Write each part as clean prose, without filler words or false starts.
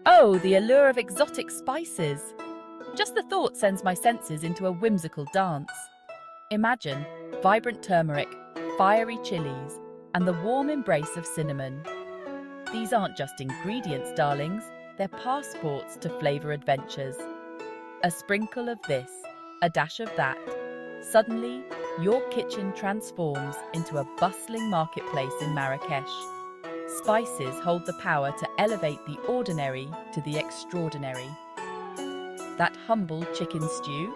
Oh, the allure of exotic spices! Just the thought sends my senses into a whimsical dance. Imagine vibrant turmeric, fiery chilies, and the warm embrace of cinnamon. These aren't just ingredients, darlings, they're passports to flavor adventures. A sprinkle of this, a dash of that. Suddenly, your kitchen transforms into a bustling marketplace in Marrakesh. Spices hold the power to elevate the ordinary to the extraordinary. That humble chicken stew?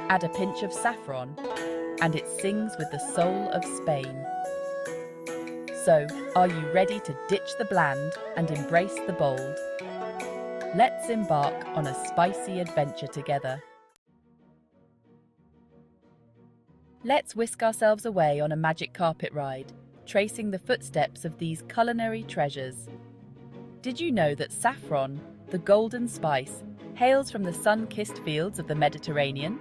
Add a pinch of saffron, and it sings with the soul of Spain. So, are you ready to ditch the bland and embrace the bold? Let's embark on a spicy adventure together. Let's whisk ourselves away on a magic carpet ride, tracing the footsteps of these culinary treasures. Did you know that saffron, the golden spice, hails from the sun-kissed fields of the Mediterranean?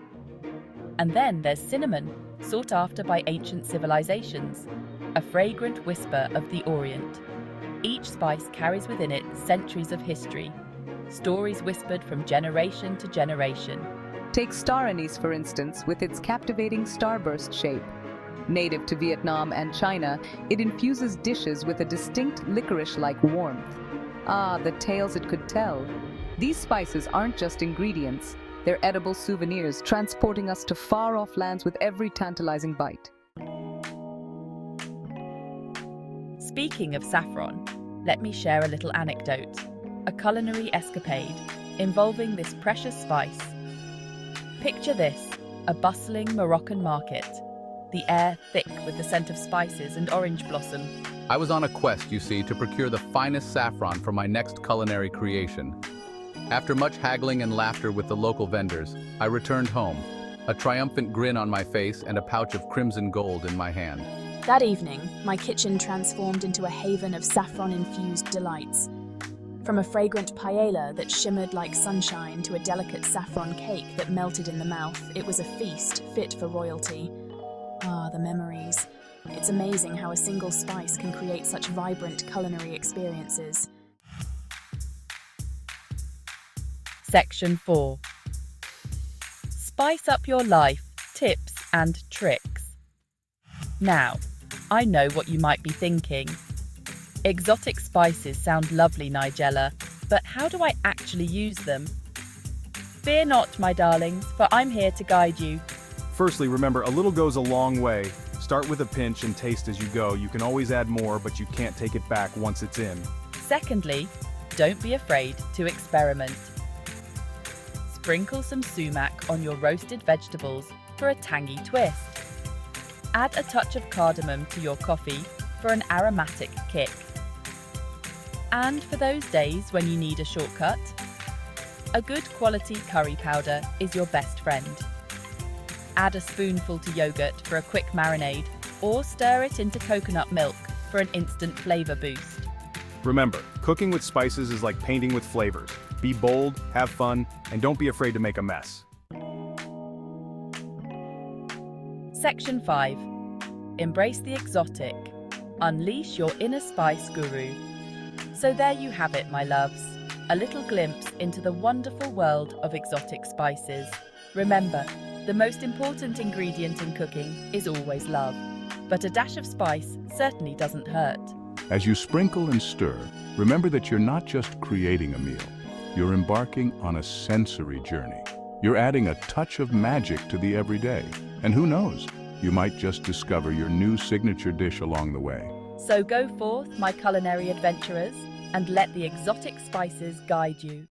And then there's cinnamon, sought after by ancient civilizations, a fragrant whisper of the Orient. Each spice carries within it centuries of history, stories whispered from generation to generation. Take star anise, for instance, with its captivating starburst shape. Native to Vietnam and China, it infuses dishes with a distinct licorice-like warmth. Ah, the tales it could tell. These spices aren't just ingredients, they're edible souvenirs, transporting us to far-off lands with every tantalizing bite. Speaking of saffron, let me share a little anecdote, a culinary escapade involving this precious spice. Picture this, a bustling Moroccan market, the air thick with the scent of spices and orange blossom. I was on a quest, you see, to procure the finest saffron for my next culinary creation. After much haggling and laughter with the local vendors, I returned home, a triumphant grin on my face and a pouch of crimson gold in my hand. That evening, my kitchen transformed into a haven of saffron-infused delights. From a fragrant paella that shimmered like sunshine to a delicate saffron cake that melted in the mouth, it was a feast fit for royalty. Ah, the memories. It's amazing how a single spice can create such vibrant culinary experiences. Section 4. Spice up your life, tips and tricks. Now, I know what you might be thinking. Exotic spices sound lovely, Nigella, but how do I actually use them? Fear not, my darlings, for I'm here to guide you. Firstly, remember, a little goes a long way. Start with a pinch and taste as you go. You can always add more, but you can't take it back once it's in. Secondly, don't be afraid to experiment. Sprinkle some sumac on your roasted vegetables for a tangy twist. Add a touch of cardamom to your coffee for an aromatic kick. And for those days when you need a shortcut, a good quality curry powder is your best friend. Add a spoonful to yogurt for a quick marinade, or stir it into coconut milk for an instant flavor boost. Remember, cooking with spices is like painting with flavors. Be bold, have fun, and don't be afraid to make a mess. Section 5. Embrace the exotic. Unleash your inner spice guru. So there you have it, my loves. A little glimpse into the wonderful world of exotic spices. Remember, the most important ingredient in cooking is always love. But a dash of spice certainly doesn't hurt. As you sprinkle and stir, remember that you're not just creating a meal. You're embarking on a sensory journey. You're adding a touch of magic to the everyday. And who knows, you might just discover your new signature dish along the way. So go forth, my culinary adventurers, and let the exotic spices guide you.